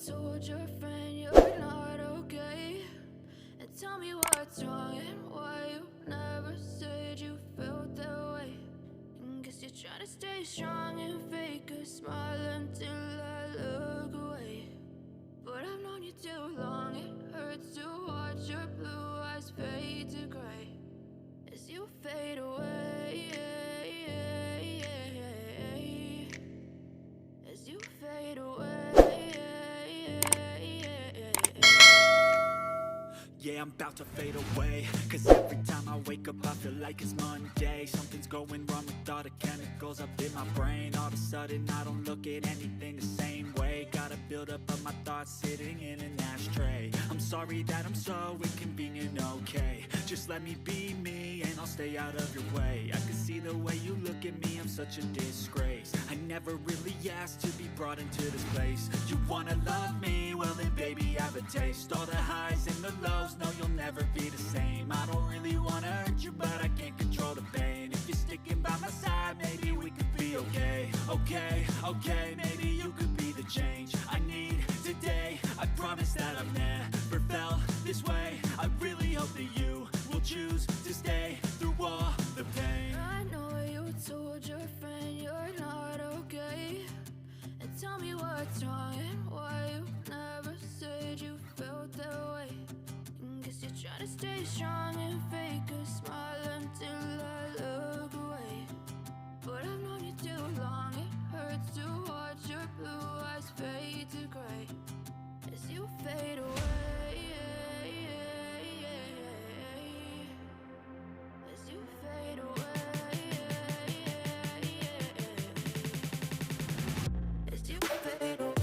told your friend you're not okay? And tell me what's wrong and why you never said you felt that way. And guess you're trying to stay strong and fake a smile until I look away. But I've known you too long, it hurts to watch your blue eyes fade to gray as you fade away, as you fade away. Yeah, I'm about to fade away, cause every time I wake up I feel like it's Monday. Something's going wrong with all the chemicals up in my brain. All of a sudden I don't look at anything the same way. Got a buildup of my thoughts sitting in an ashtray. I'm sorry that I'm so inconvenient, okay? Just let me be me and I'll stay out of your way. I can see the way you look at me, I'm such a disgrace. I never really asked to be brought into this place. You wanna love me? Well then baby I have a taste. All the highs and the lows, no you'll never be the same. I don't really wanna hurt you but I can't control the pain. If you're sticking by my side, maybe we could be okay. Okay, maybe you could be the change I need today. I promise that I've never felt this way. I really hope that you will choose to stay through all the pain. I know you told your friend you're not okay. And tell me what's wrong and why you never said you felt that way. And guess you're trying to stay strong and fake a smile until I look away. But I've known you too long, it hurts to watch your blue eyes fade to gray as you fade away, as you fade away, as you fade away.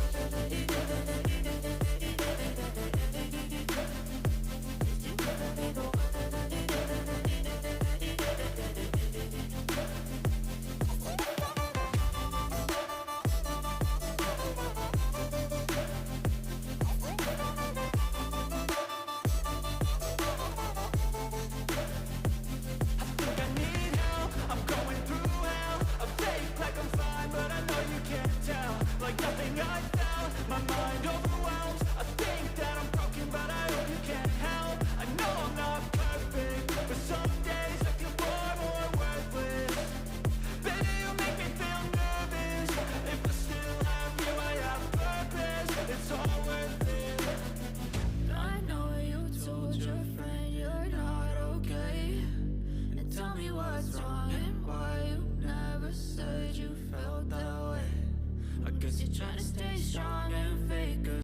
You're trying to stay strong